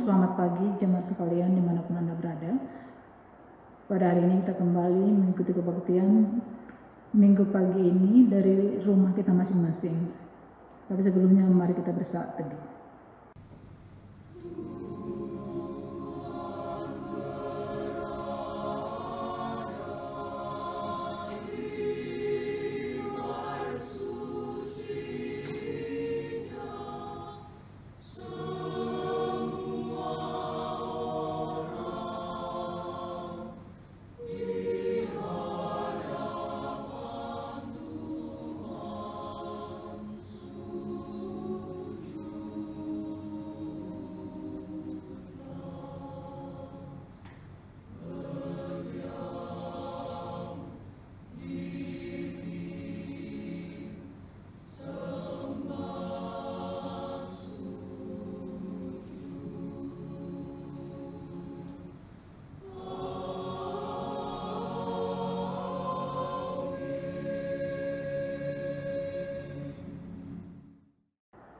selamat pagi jemaat sekalian dimanapun Anda berada. Pada hari ini kita kembali mengikuti kebaktian minggu pagi ini dari rumah kita masing-masing. Tapi sebelumnya mari kita bersaat teduh.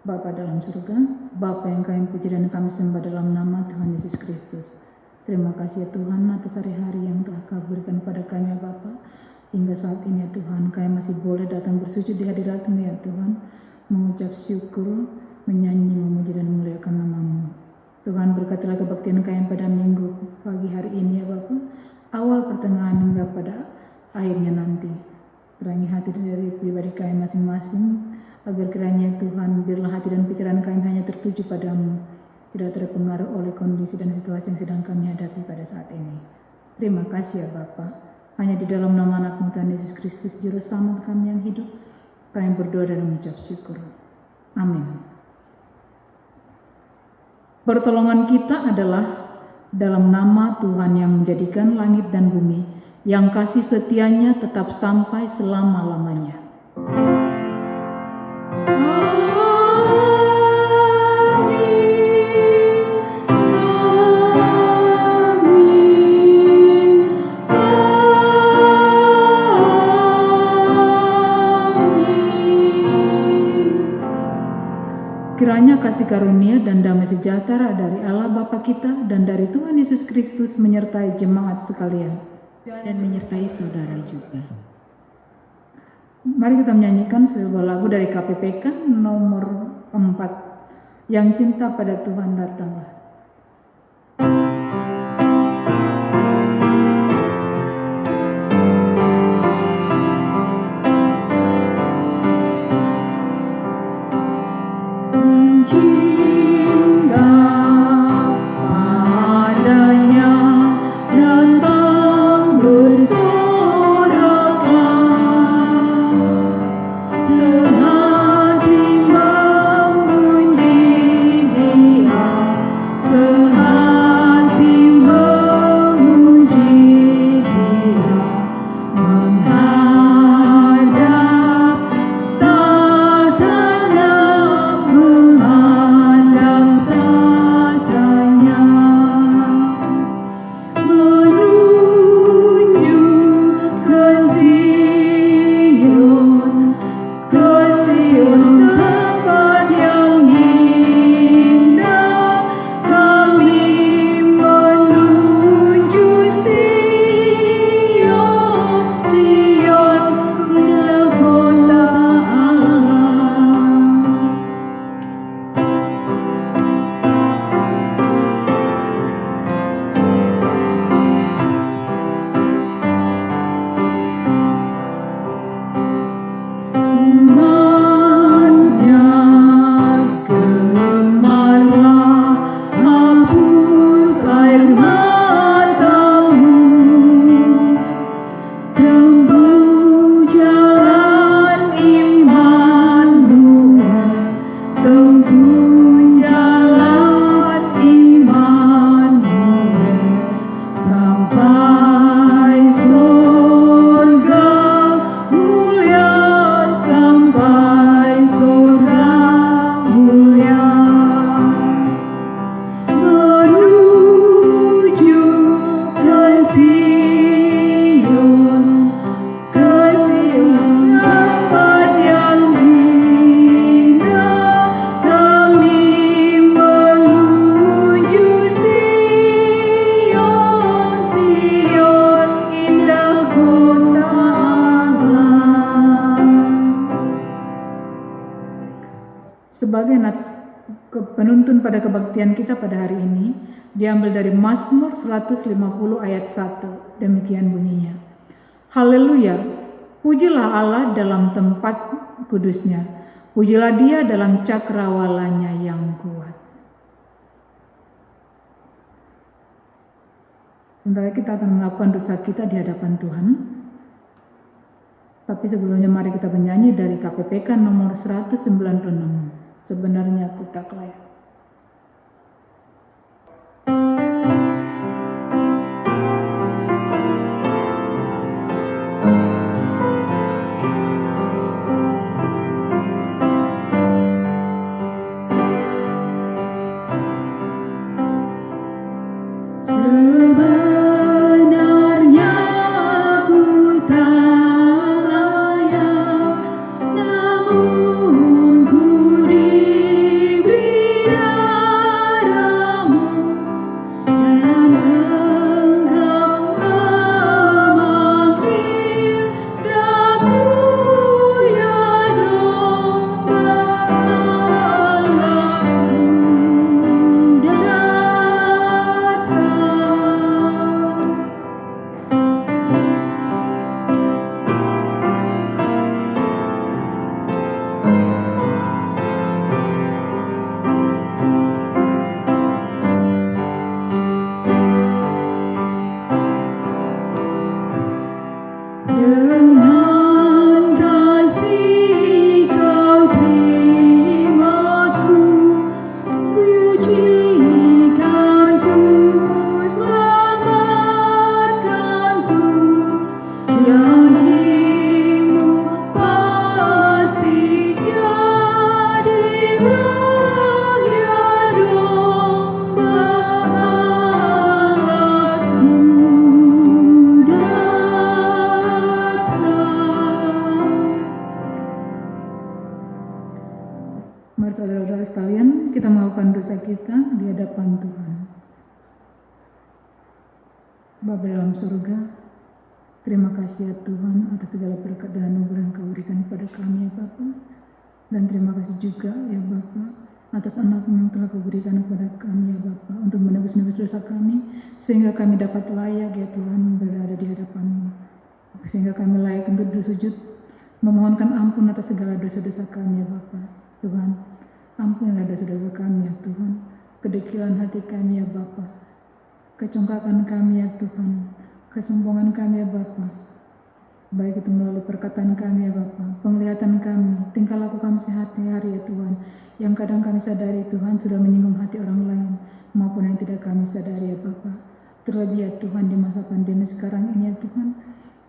Bapa dalam surga, Bapa yang kami puji dan kami sembah dalam nama Tuhan Yesus Kristus. Terima kasih ya Tuhan atas hari-hari yang telah Kau berikan pada kami ya Bapa. Hingga saat ini ya Tuhan, kami masih boleh datang bersujud di hadirat-Mu ya Tuhan, mengucap syukur, menyanyi, memuji dan memuliakan nama-Mu. Tuhan berkatilah kebaktian kami pada minggu pagi hari ini ya Bapa, awal pertengahan hingga pada akhirnya nanti. Terangi hati dari pribadi kami masing-masing, agar kiranya Tuhan biarlah hati dan pikiran kami hanya tertuju padamu, tidak terpengaruh oleh kondisi dan situasi yang sedang kami hadapi pada saat ini. Terima kasih ya Bapa. Hanya di dalam nama anak-Mu Tuhan Yesus Kristus, Juru Selamat kami yang hidup, kami berdoa dan mengucap syukur. Amin. Pertolongan kita adalah dalam nama Tuhan yang menjadikan langit dan bumi, yang kasih setianya tetap sampai selama-lamanya. Kiranya kasih karunia dan damai sejahtera dari Allah Bapa kita dan dari Tuhan Yesus Kristus menyertai jemaat sekalian. Dan menyertai saudara juga. Mari kita menyanyikan sebuah lagu dari KPPK nomor 4, Yang Cinta Pada Tuhan Datanglah. Sehati memuji Dia sebagai penuntun pada kebaktian kita pada hari ini diambil dari Mazmur 150 ayat 1. Demikian bunyinya. Haleluya, pujilah Allah dalam tempat kudusnya, pujilah Dia dalam cakrawalanya yang kuat. Sementara kita akan melakukan dosa kita di hadapan Tuhan. Tapi sebelumnya mari kita menyanyi dari KPPK nomor 196. Sebenarnya aku tak layak. Mari saudara-saudara sekalian, kita melakukan dosa kita di hadapan Tuhan. Bapa dalam surga, terima kasih ya Tuhan atas segala berkat dan anugerah yang Kau berikan kepada kami ya Bapa. Dan terima kasih juga ya Bapa atas anak-Mu yang telah Kau berikan kepada kami ya Bapa untuk menebus-nebus dosa kami sehingga kami dapat layak ya Tuhan berada di hadapan-Mu. Sehingga kami layak untuk bersujud memohonkan ampun atas segala dosa-dosa kami ya Bapa. Tuhan, ampunilah dosa-dosa kami ya Tuhan, kedekilan hati kami ya Bapa, kecongkakan kami ya Tuhan, kesombongan kami ya Bapa, baik itu melalui perkataan kami ya Bapa, penglihatan kami, tingkah laku kami sehari-hari ya Tuhan, yang kadang kami sadari Tuhan sudah menyinggung hati orang lain, maupun yang tidak kami sadari ya Bapa. Terlebih ya Tuhan di masa pandemi sekarang ini ya Tuhan,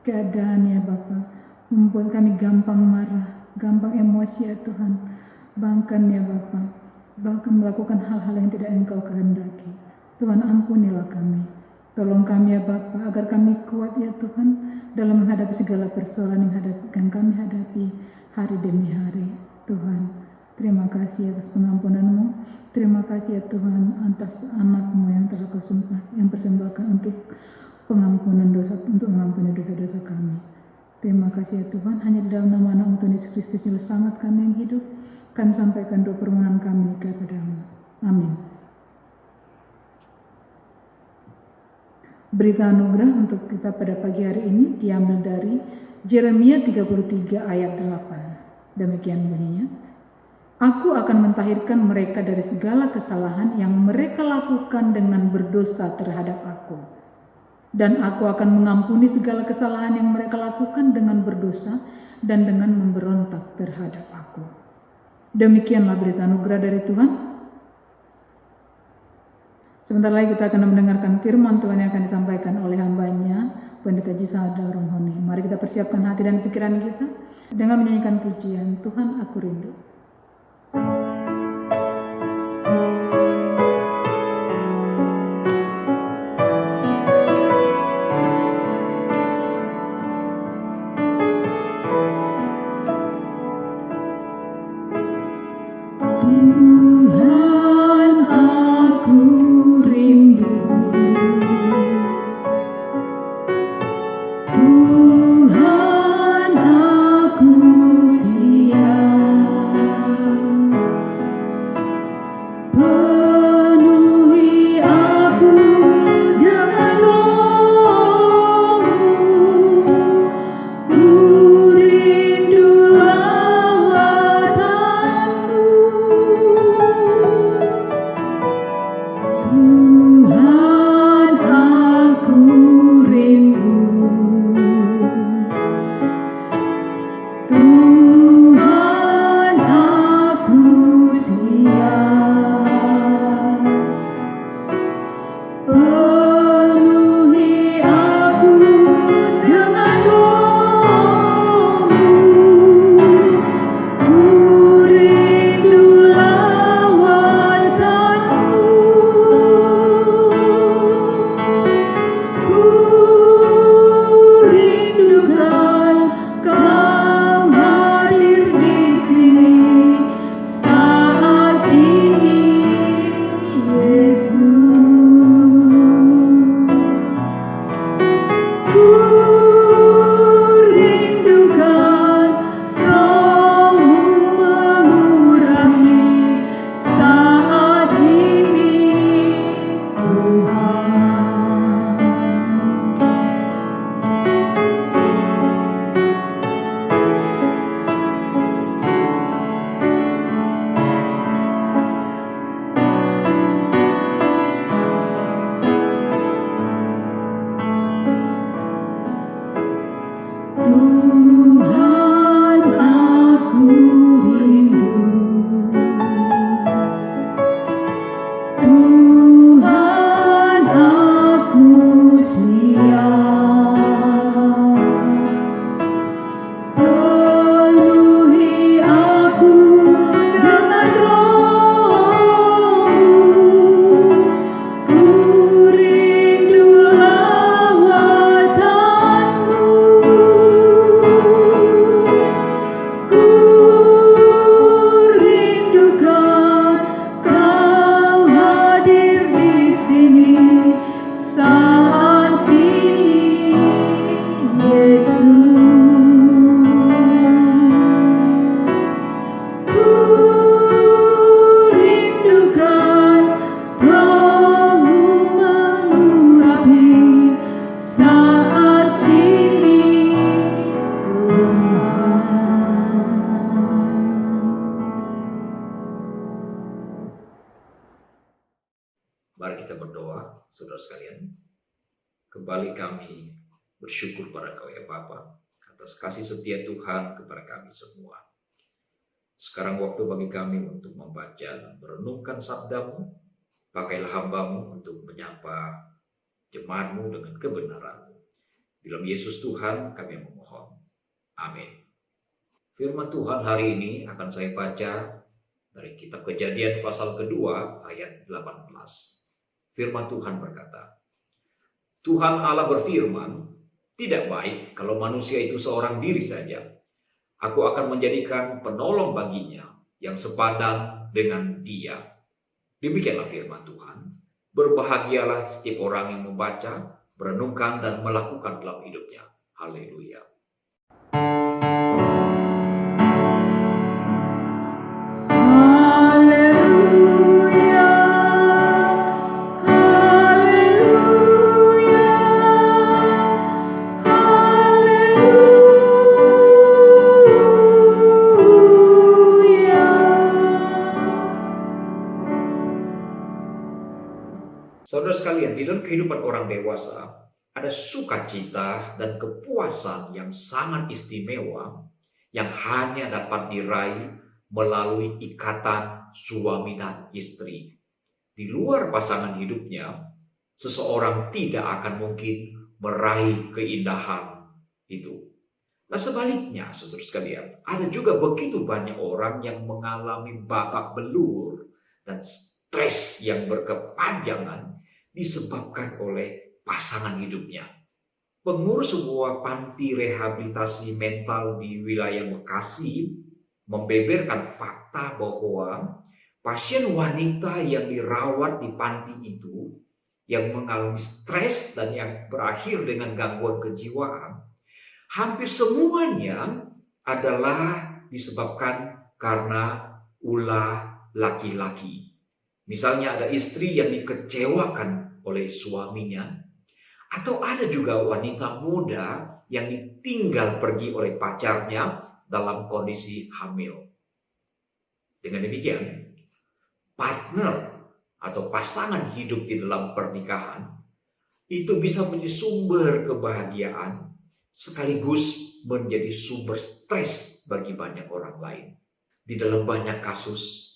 keadaan ya Bapa membuat kami gampang marah, gampang emosi ya Tuhan. Bahkan ya Bapa, bahkan melakukan hal-hal yang tidak Engkau kehendaki. Tuhan ampunilah kami. Tolong kami ya Bapa agar kami kuat ya Tuhan dalam menghadapi segala persoalan yang kami hadapi hari demi hari. Tuhan, terima kasih atas pengampunan-Mu. Terima kasih ya Tuhan atas anak-Mu yang telah Kau persembahkan untuk pengampunan dosa, untuk mengampuni dosa-dosa kami. Terima kasih ya Tuhan, hanya di dalam nama anak-Mu Tuhan Yesus Kristus Juru Selamat kami yang hidup, kami sampaikan doa permohonan kami kepada-Mu. Amin. Berita anugerah untuk kita pada pagi hari ini diambil dari Yeremia 33 ayat 8. Demikian bunyinya. Aku akan mentahirkan mereka dari segala kesalahan yang mereka lakukan dengan berdosa terhadap aku. Dan aku akan mengampuni segala kesalahan yang mereka lakukan dengan berdosa dan dengan memberontak terhadap aku. Demikianlah berita anugerah dari Tuhan. Sebentar lagi kita akan mendengarkan firman Tuhan yang akan disampaikan oleh hamba-Nya, Pendeta Jisa Daurunghoni. Mari kita persiapkan hati dan pikiran kita dengan menyanyikan pujian Tuhan Aku Rindu. Tuhan aku siap. saudara sekalian, kembali kami bersyukur pada Kau ya Bapa atas kasih setia Tuhan kepada kami semua. Sekarang waktu bagi kami untuk membaca dan merenungkan sabda-Mu. Pakailah hamba-Mu untuk menyapa jemaat-Mu dengan kebenaran-Mu. Di dalam Yesus Tuhan kami memohon. Amin. Firman Tuhan hari ini akan saya baca dari kitab Kejadian pasal kedua ayat 18. Firman Tuhan berkata, Tuhan Allah berfirman, tidak baik kalau manusia itu seorang diri saja. Aku akan menjadikan penolong baginya yang sepadan dengan dia. Demikianlah firman Tuhan. Berbahagialah setiap orang yang membaca, merenungkan dan melakukan dalam hidupnya. Haleluya. Saudara sekalian, di dalam kehidupan orang dewasa, ada sukacita dan kepuasan yang sangat istimewa yang hanya dapat diraih melalui ikatan suami dan istri. Di luar pasangan hidupnya, seseorang tidak akan mungkin meraih keindahan itu. Nah sebaliknya, saudara sekalian, ada juga begitu banyak orang yang mengalami babak belur dan stres yang berkepanjangan disebabkan oleh pasangan hidupnya. Pengurus sebuah panti rehabilitasi mental di wilayah Bekasi membeberkan fakta bahwa pasien wanita yang dirawat di panti itu yang mengalami stres dan yang berakhir dengan gangguan kejiwaan, hampir semuanya adalah disebabkan karena ulah laki-laki. Misalnya ada istri yang dikecewakan oleh suaminya, atau ada juga wanita muda yang ditinggal pergi oleh pacarnya dalam kondisi hamil. Dengan demikian, partner atau pasangan hidup di dalam pernikahan itu bisa menjadi sumber kebahagiaan sekaligus menjadi sumber stres bagi banyak orang lain. Di dalam banyak kasus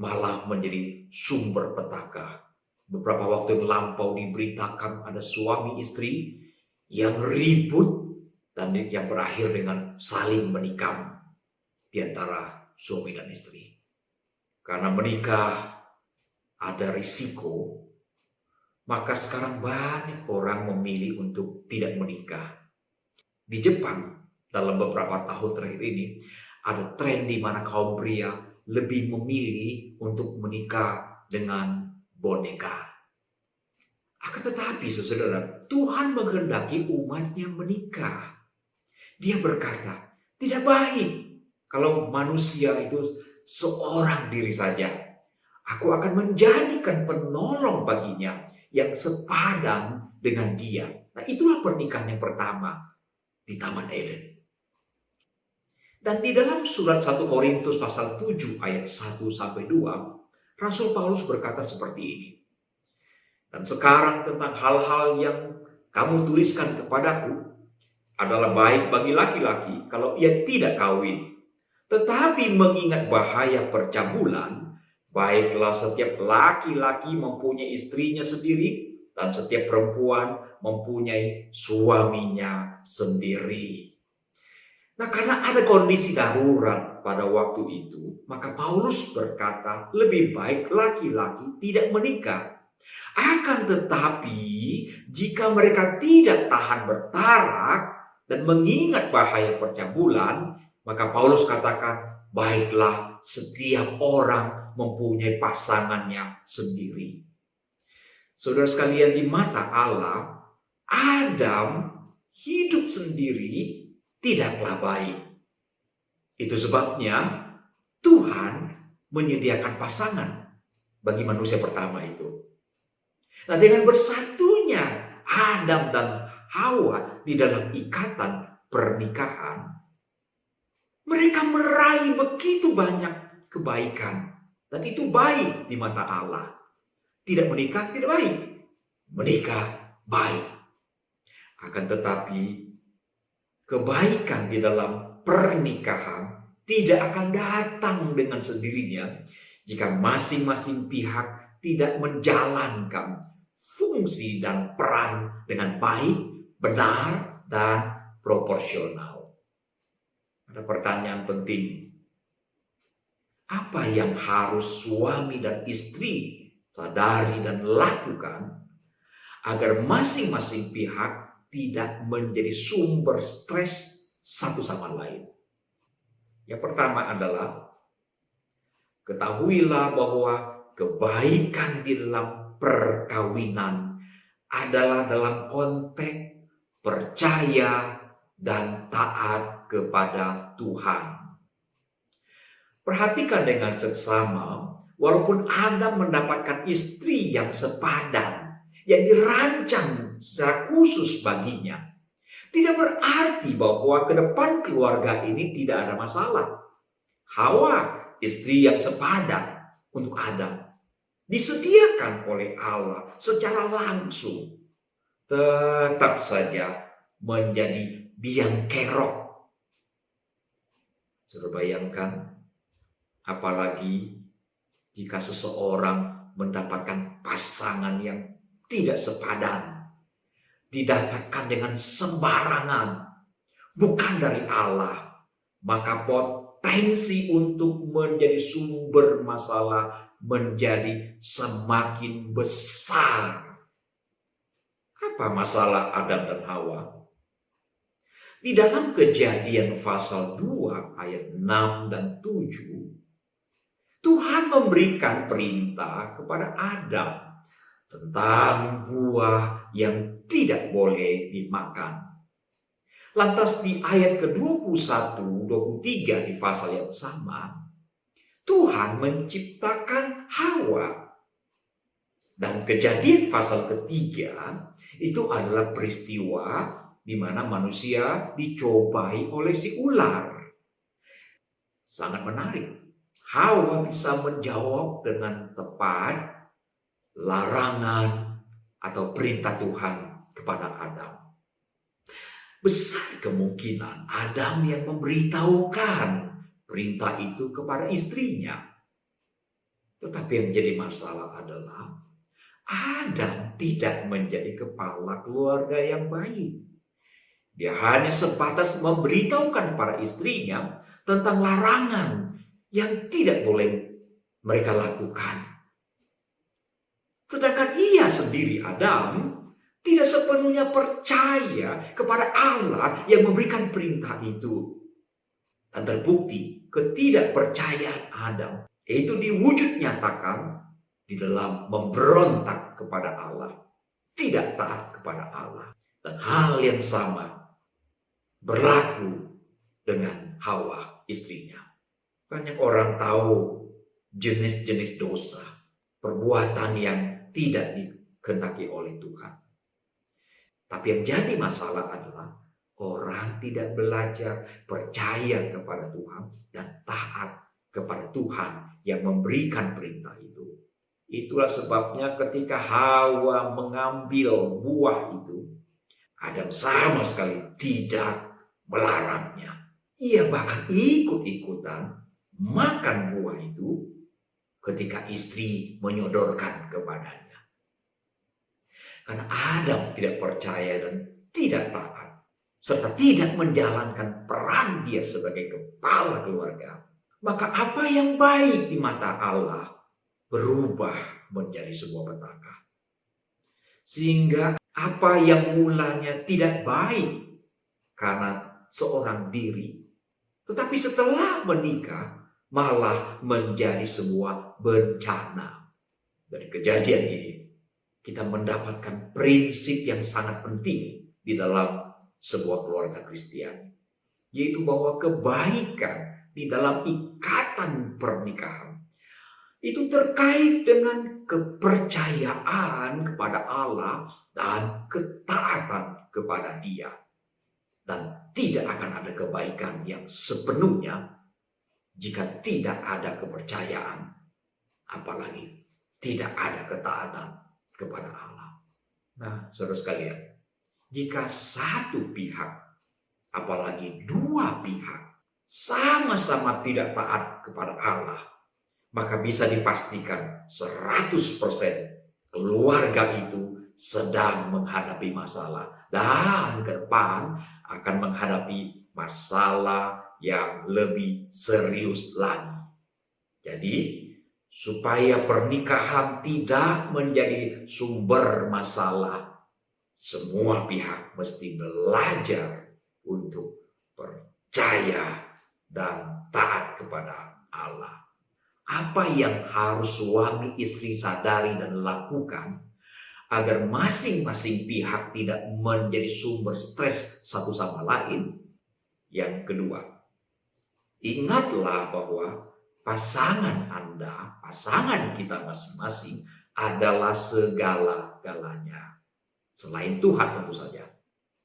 malah menjadi sumber petaka. Beberapa waktu yang lampau diberitakan ada suami istri yang ribut dan yang berakhir dengan saling menikam di antara suami dan istri. Karena menikah ada risiko, maka sekarang banyak orang memilih untuk tidak menikah. Di Jepang dalam beberapa tahun terakhir ini ada tren di mana kaum pria lebih memilih untuk menikah dengan boneka. Akan tetapi saudara, Tuhan menghendaki umatnya menikah. Dia berkata, tidak baik kalau manusia itu seorang diri saja. Aku akan menjadikan penolong baginya yang sepadan dengan dia. Nah itulah pernikahan yang pertama di Taman Eden. Dan di dalam surat 1 Korintus pasal 7 ayat 1-2, Rasul Paulus berkata seperti ini. Dan sekarang tentang hal-hal yang kamu tuliskan kepadaku adalah baik bagi laki-laki kalau ia tidak kawin. Tetapi mengingat bahaya percabulan, baiklah setiap laki-laki mempunyai istrinya sendiri dan setiap perempuan mempunyai suaminya sendiri. Nah, karena ada kondisi darurat pada waktu itu, maka Paulus berkata, lebih baik laki-laki tidak menikah. Akan tetapi, jika mereka tidak tahan bertarak dan mengingat bahaya percabulan, maka Paulus katakan, baiklah setiap orang mempunyai pasangannya sendiri. Saudara sekalian, di mata Allah, Adam hidup sendiri tidaklah baik. Itu sebabnya Tuhan menyediakan pasangan bagi manusia pertama itu. Nah, dengan bersatunya Adam dan Hawa di dalam ikatan pernikahan, mereka meraih begitu banyak kebaikan. Dan itu baik di mata Allah. Tidak menikah tidak baik. menikah baik. Akan tetapi kebaikan di dalam pernikahan tidak akan datang dengan sendirinya jika masing-masing pihak tidak menjalankan fungsi dan peran dengan baik, benar, dan proporsional. Ada pertanyaan penting. Apa yang harus suami dan istri sadari dan lakukan agar masing-masing pihak tidak menjadi sumber stres satu sama lain? Yang pertama adalah ketahuilah bahwa kebaikan di dalam perkawinan adalah dalam konteks percaya dan taat kepada Tuhan. Perhatikan dengan seksama, walaupun Adam mendapatkan istri yang sepadan, yang dirancang secara khusus baginya, tidak berarti bahwa ke depan keluarga ini tidak ada masalah. Hawa, istri yang sepadan untuk Adam, disediakan oleh Allah secara langsung, tetap saja menjadi biang kerok. Sudah bayangkan, apalagi jika seseorang mendapatkan pasangan yang tidak sepadan, didapatkan dengan sembarangan, bukan dari Allah, maka potensi untuk menjadi sumber masalah menjadi semakin besar. Apa masalah Adam dan Hawa? Di dalam Kejadian pasal 2 ayat 6 dan 7, Tuhan memberikan perintah kepada Adam tentang buah yang tidak boleh dimakan. Lantas di ayat ke-21, 23 di pasal yang sama, Tuhan menciptakan Hawa. Dan Kejadian pasal ketiga itu adalah peristiwa di mana manusia dicobai oleh si ular. Sangat menarik. Hawa bisa menjawab dengan tepat larangan atau perintah Tuhan kepada Adam. Besar kemungkinan Adam yang memberitahukan perintah itu kepada istrinya. Tetapi yang jadi masalah adalah Adam tidak menjadi kepala keluarga yang baik. Dia hanya sebatas memberitahukan para istrinya tentang larangan yang tidak boleh mereka lakukan. Sedangkan ia sendiri, Adam, tidak sepenuhnya percaya kepada Allah yang memberikan perintah itu. Dan terbukti ketidakpercayaan Adam itu diwujud nyatakan di dalam memberontak kepada Allah, tidak taat kepada Allah. Dan hal yang sama berlaku dengan Hawa, istrinya. Banyak orang tahu jenis-jenis dosa, perbuatan yang tidak dikehendaki oleh Tuhan. Tapi yang jadi masalah adalah orang tidak belajar percaya kepada Tuhan dan taat kepada Tuhan yang memberikan perintah itu. Itulah sebabnya ketika Hawa mengambil buah itu, Adam sama sekali tidak melarangnya. Ia bahkan ikut-ikutan makan buah itu ketika istri menyodorkan kepadanya. Karena Adam tidak percaya dan tidak taat, serta tidak menjalankan peran dia sebagai kepala keluarga, maka apa yang baik di mata Allah berubah menjadi sebuah petaka. Sehingga apa yang mulanya tidak baik karena seorang diri, tetapi setelah menikah malah menjadi sebuah bencana. Dari kejadian ini kita mendapatkan prinsip yang sangat penting di dalam sebuah keluarga Kristiani, yaitu bahwa kebaikan di dalam ikatan pernikahan itu terkait dengan kepercayaan kepada Allah dan ketaatan kepada Dia. Dan tidak akan ada kebaikan yang sepenuhnya jika tidak ada kepercayaan, apalagi tidak ada ketaatan kepada Allah. Nah, saudara sekalian, jika satu pihak, apalagi dua pihak, sama-sama tidak taat kepada Allah, maka bisa dipastikan 100% keluarga itu sedang menghadapi masalah. Dan ke depan akan menghadapi masalah yang lebih serius lagi. Jadi, supaya pernikahan tidak menjadi sumber masalah, semua pihak mesti belajar untuk percaya dan taat kepada Allah. Apa yang harus suami istri sadari dan lakukan agar masing-masing pihak tidak menjadi sumber stres satu sama lain? Yang kedua, ingatlah bahwa pasangan Anda, pasangan kita masing-masing adalah segala-galanya. Selain Tuhan tentu saja.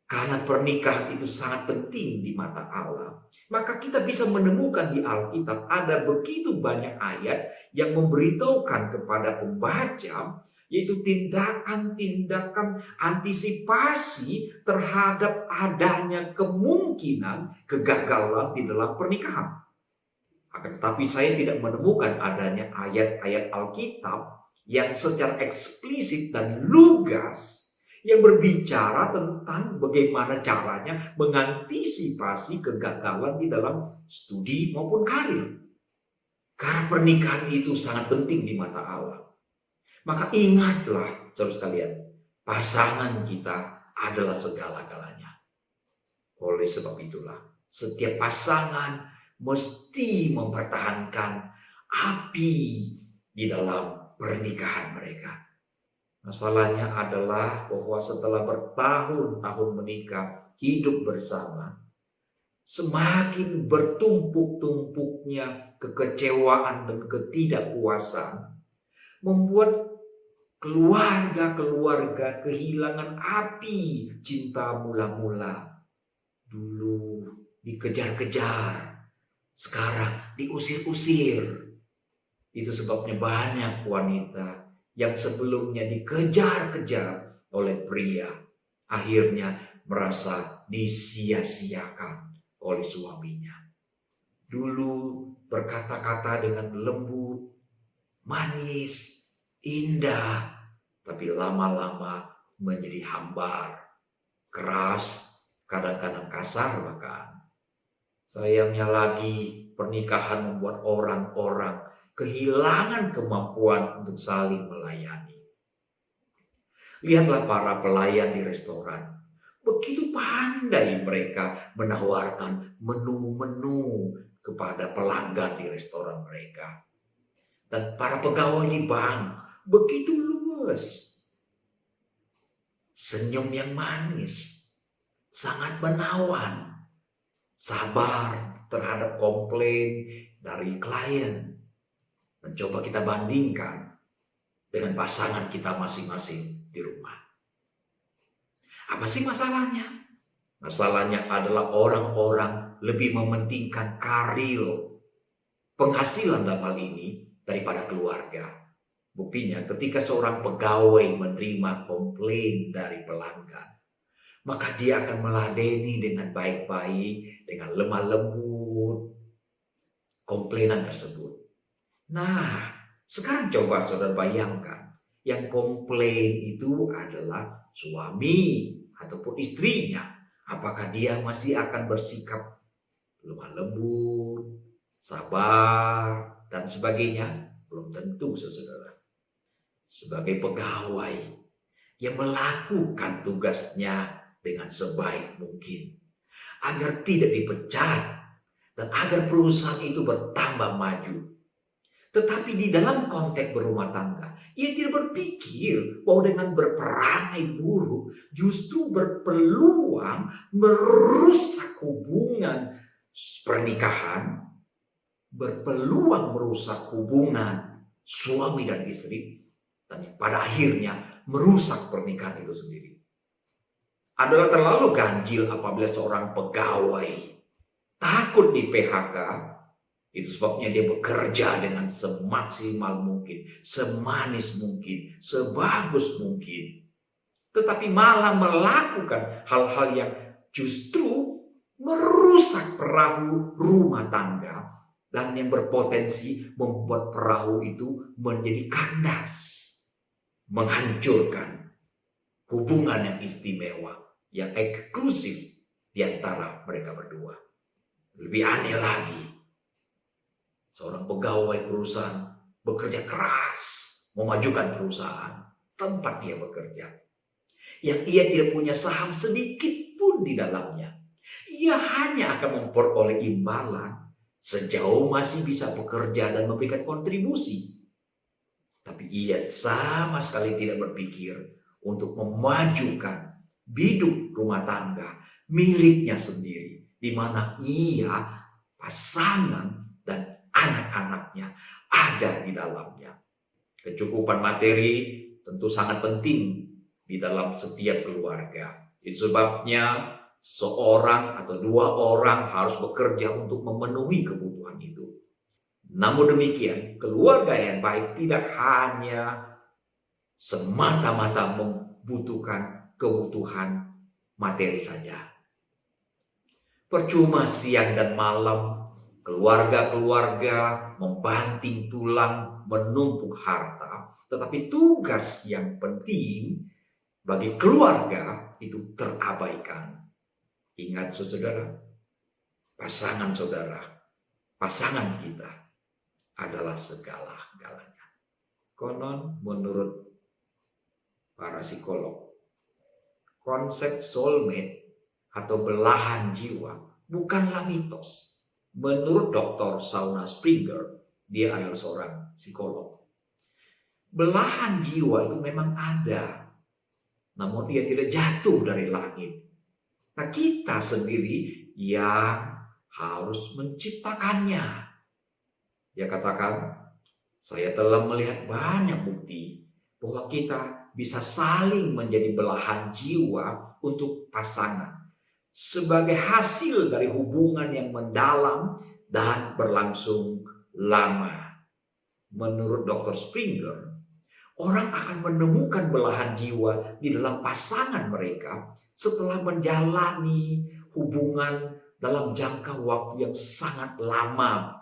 Karena pernikahan itu sangat penting di mata Allah, maka kita bisa menemukan di Alkitab ada begitu banyak ayat yang memberitahukan kepada pembaca, yaitu tindakan-tindakan antisipasi terhadap adanya kemungkinan kegagalan di dalam pernikahan. Akan tetapi saya tidak menemukan adanya ayat-ayat Alkitab yang secara eksplisit dan lugas yang berbicara tentang bagaimana caranya mengantisipasi kegagalan di dalam studi maupun karir. Karena pernikahan itu sangat penting di mata Allah. Maka ingatlah, saudara sekalian, pasangan kita adalah segala-galanya. Oleh sebab itulah, setiap pasangan mesti mempertahankan api di dalam pernikahan mereka. Masalahnya adalah bahwa setelah bertahun-tahun menikah, hidup bersama, semakin bertumpuk-tumpuknya kekecewaan dan ketidakpuasan, membuat keluarga-keluarga kehilangan api cinta mula-mula. Dulu dikejar-kejar, sekarang diusir-usir. Itu sebabnya banyak wanita yang sebelumnya dikejar-kejar oleh pria, akhirnya merasa disia-siakan oleh suaminya. Dulu berkata-kata dengan lembut, manis, indah, tapi lama-lama menjadi hambar, keras, kadang-kadang kasar bahkan. Sayangnya lagi, pernikahan membuat orang-orang kehilangan kemampuan untuk saling melayani. Lihatlah para pelayan di restoran. Begitu pandai mereka menawarkan menu-menu kepada pelanggan di restoran mereka. Dan para pegawai di bank begitu luwes. Senyum yang manis, sangat menawan, sabar terhadap komplain dari klien. Dan coba kita bandingkan dengan pasangan kita masing-masing di rumah. Apa sih masalahnya? Masalahnya adalah orang-orang lebih mementingkan karir, penghasilan dalam hal ini daripada keluarga. Buktinya ketika seorang pegawai menerima komplain dari pelanggan, maka dia akan meladeni dengan baik-baik, dengan lemah lembut komplainan tersebut. Nah, sekarang coba saudara bayangkan, yang komplain itu adalah suami ataupun istrinya. Apakah dia masih akan bersikap lemah lembut, sabar, dan sebagainya? Belum tentu, saudara. Sebagai pegawai yang melakukan tugasnya dengan sebaik mungkin, agar tidak dipecat, dan agar perusahaan itu bertambah maju. Tetapi di dalam konteks berumah tangga, ia tidak berpikir bahwa dengan berperangai buruk justru berpeluang merusak hubungan pernikahan, berpeluang merusak hubungan suami dan istri, dan pada akhirnya merusak pernikahan itu sendiri. Adalah terlalu ganjil apabila seorang pegawai takut di PHK. Itu sebabnya dia bekerja dengan semaksimal mungkin, semanis mungkin, sebagus mungkin. tetapi malah melakukan hal-hal yang justru merusak perahu rumah tangga dan yang berpotensi membuat perahu itu menjadi kandas, menghancurkan hubungan yang istimewa, yang eksklusif di antara mereka berdua. Lebih aneh lagi, seorang pegawai perusahaan bekerja keras memajukan perusahaan tempat dia bekerja, yang ia tidak punya saham sedikit pun di dalamnya. Ia hanya akan memperoleh imbalan sejauh masih bisa bekerja dan memberikan kontribusi. Tapi ia sama sekali tidak berpikir untuk memajukan biduk rumah tangga miliknya sendiri, di mana ia, pasangan, dan anak-anaknya ada di dalamnya. Kecukupan materi tentu sangat penting di dalam setiap keluarga. Itu sebabnya seorang atau dua orang harus bekerja untuk memenuhi kebutuhan itu. Namun demikian, keluarga yang baik tidak hanya semata-mata membutuhkan kebutuhan materi saja. Percuma siang dan malam keluarga-keluarga membanting tulang menumpuk harta, tetapi tugas yang penting bagi keluarga itu terabaikan. Ingat saudara, pasangan saudara, pasangan kita adalah segala-galanya. Konon menurut para psikolog, konsep soulmate atau belahan jiwa bukanlah mitos. Menurut Dr. Shauna Springer, dia adalah seorang psikolog. Belahan jiwa itu memang ada, namun dia tidak jatuh dari langit. Nah, kita sendiri yang harus menciptakannya. Dia katakan, saya telah melihat banyak bukti bahwa kita bisa saling menjadi belahan jiwa untuk pasangan sebagai hasil dari hubungan yang mendalam dan berlangsung lama. Menurut Dr. Springer, orang akan menemukan belahan jiwa di dalam pasangan mereka setelah menjalani hubungan dalam jangka waktu yang sangat lama.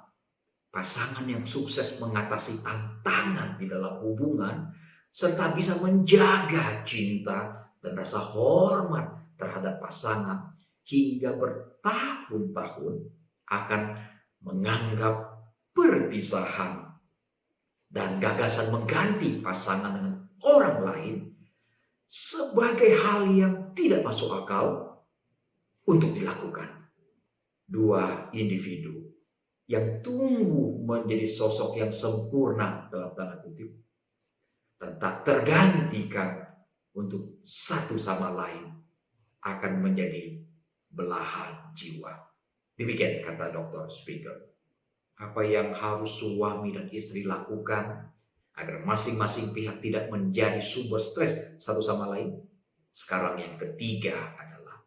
Pasangan yang sukses mengatasi tantangan di dalam hubungan serta bisa menjaga cinta dan rasa hormat terhadap pasangan hingga bertahun-tahun akan menganggap perpisahan dan gagasan mengganti pasangan dengan orang lain sebagai hal yang tidak masuk akal untuk dilakukan. Dua individu yang tumbuh menjadi sosok yang sempurna dalam tanda kutip dan tak tergantikan untuk satu sama lain akan menjadi belahan jiwa. Demikian kata Dr. Springer. Apa yang harus suami dan istri lakukan agar masing-masing pihak tidak menjadi sumber stres satu sama lain? Sekarang yang ketiga adalah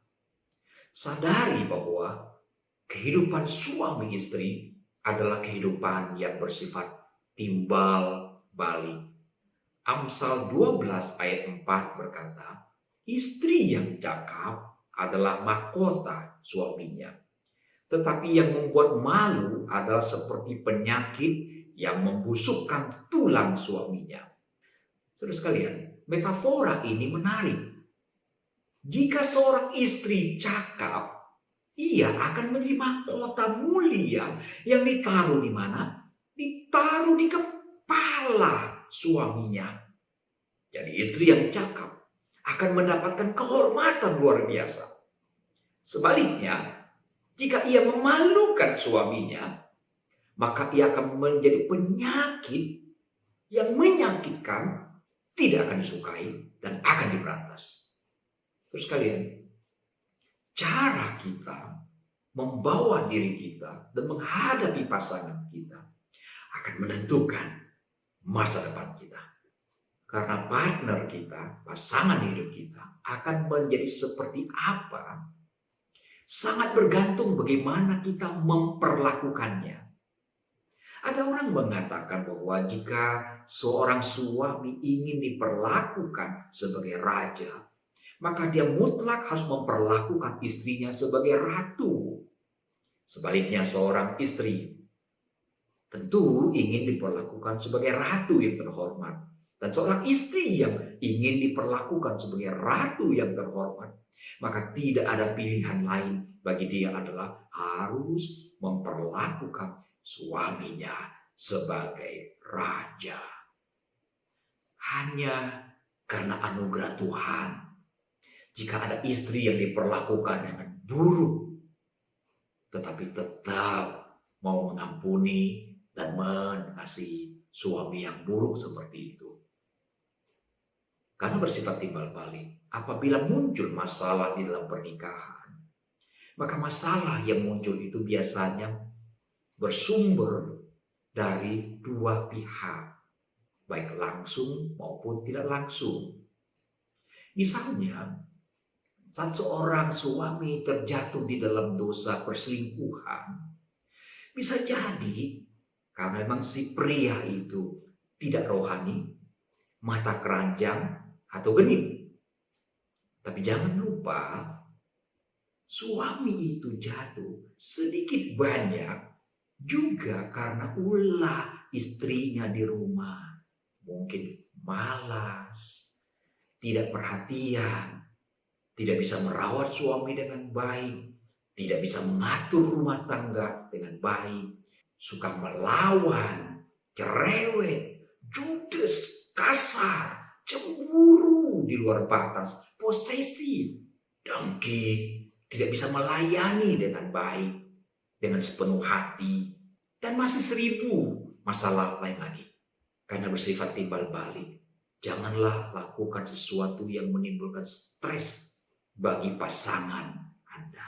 sadari bahwa kehidupan suami istri adalah kehidupan yang bersifat timbal balik. Amsal 12 ayat 4 berkata, istri yang cakap adalah mahkota suaminya. Tetapi yang membuat malu adalah seperti penyakit yang membusukkan tulang suaminya. Saudara sekalian, metafora ini menarik. Jika seorang istri cakap, ia akan menjadi mahkota mulia yang ditaruh di mana? Ditaruh di kepala suaminya. Jadi istri yang cakap akan mendapatkan kehormatan luar biasa. Sebaliknya, jika ia memalukan suaminya, maka ia akan menjadi penyakit yang menyakitkan, tidak akan disukai, dan akan diberantas. Terus kalian, cara kita membawa diri kita dan menghadapi pasangan kita akan menentukan masa depan kita. Karena partner kita, pasangan hidup kita akan menjadi seperti apa, sangat bergantung bagaimana kita memperlakukannya. Ada orang mengatakan bahwa jika seorang suami ingin diperlakukan sebagai raja, maka dia mutlak harus memperlakukan istrinya sebagai ratu. Sebaliknya seorang istri tentu ingin diperlakukan sebagai ratu yang terhormat. Dan seorang istri yang ingin diperlakukan sebagai ratu yang terhormat, maka tidak ada pilihan lain bagi dia adalah harus memperlakukan suaminya sebagai raja. Hanya karena anugerah Tuhan, jika ada istri yang diperlakukan dengan buruk, tetapi tetap mau mengampuni dan mengasihi suami yang buruk seperti itu. Karena bersifat timbal balik, apabila muncul masalah di dalam pernikahan, maka masalah yang muncul itu biasanya bersumber dari dua pihak, baik langsung maupun tidak langsung. Misalnya, saat seorang suami terjatuh di dalam dosa perselingkuhan, bisa jadi karena memang si pria itu tidak rohani, mata keranjang, atau genit. Tapi jangan lupa, suami itu jatuh sedikit banyak juga karena ulah istrinya di rumah. Mungkin malas, tidak perhatian, tidak bisa merawat suami dengan baik, tidak bisa mengatur rumah tangga dengan baik, suka melawan, cerewet, judes, kasar, cemburu di luar batas, posesif, dengki, tidak bisa melayani dengan baik, dengan sepenuh hati, dan masih 1000 masalah lain lagi. Karena bersifat timbal balik, janganlah lakukan sesuatu yang menimbulkan stres bagi pasangan Anda.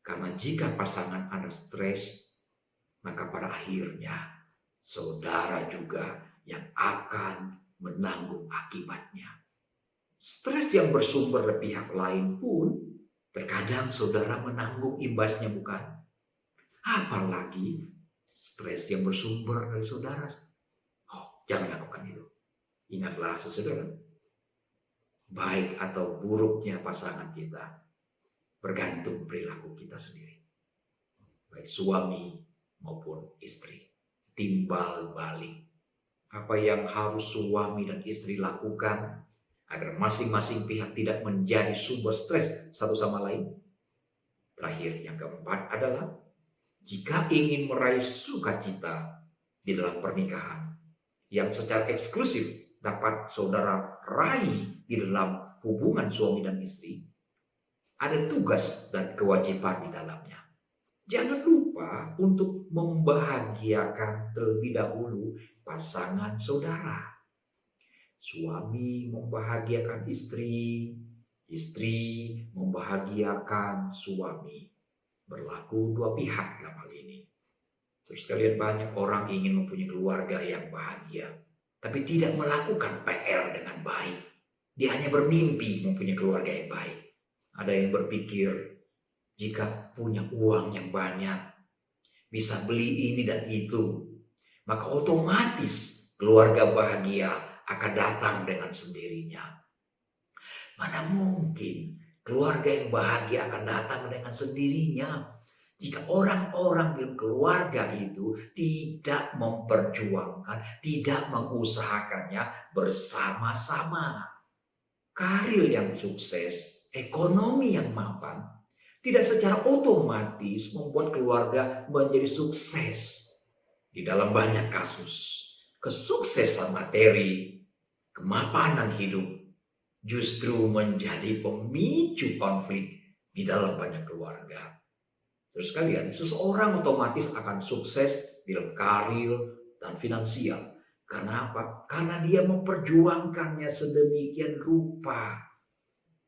Karena jika pasangan Anda stres, maka pada akhirnya saudara juga yang akan menanggung akibatnya. Stres yang bersumber dari pihak lain pun terkadang saudara menanggung imbasnya, bukan? Apalagi stres yang bersumber dari saudara. Jangan lakukan itu. Ingatlah saudara, baik atau buruknya pasangan kita bergantung perilaku kita sendiri. Baik suami maupun istri. Timbal balik. Apa yang harus suami dan istri lakukan agar masing-masing pihak tidak menjadi sumber stres satu sama lain? Terakhir, yang keempat adalah jika ingin meraih sukacita di dalam pernikahan yang secara eksklusif dapat saudara raih di dalam hubungan suami dan istri, ada tugas dan kewajiban di dalamnya. Jangan lupa untuk membahagiakan terlebih dahulu pasangan saudara. Suami membahagiakan istri, istri membahagiakan suami. Berlaku dua pihak dalam hal ini. Terus kalian, banyak orang ingin mempunyai keluarga yang bahagia, tapi tidak melakukan PR dengan baik. Dia hanya bermimpi mempunyai keluarga yang baik. Ada yang berpikir, jika punya uang yang banyak, bisa beli ini dan itu, maka otomatis keluarga bahagia akan datang dengan sendirinya. Mana mungkin keluarga yang bahagia akan datang dengan sendirinya jika orang-orang dalam keluarga itu tidak memperjuangkan, tidak mengusahakannya bersama-sama. Karir yang sukses, ekonomi yang mapan, tidak secara otomatis membuat keluarga menjadi sukses. Di dalam banyak kasus, kesuksesan materi, kemapanan hidup justru menjadi pemicu konflik di dalam banyak keluarga. Terus kalian, seseorang otomatis akan sukses di dalam karir dan finansial. Karena apa? Karena dia memperjuangkannya sedemikian rupa.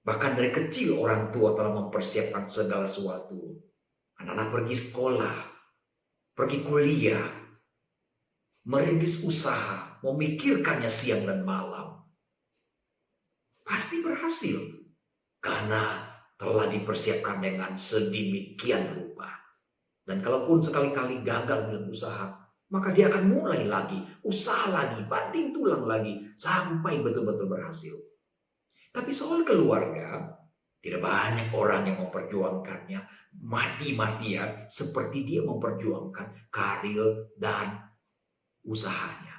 Bahkan dari kecil orang tua telah mempersiapkan segala sesuatu. Anak-anak pergi sekolah, pergi kuliah, merintis usaha, memikirkannya siang dan malam. Pasti berhasil. Karena telah dipersiapkan dengan sedemikian rupa. Dan kalaupun sekali-kali gagal dalam usaha, maka dia akan mulai lagi, usaha lagi, banting tulang lagi, sampai betul-betul berhasil. Tapi soal keluarga, tidak banyak orang yang memperjuangkannya mati-matian seperti dia memperjuangkan karir dan usahanya.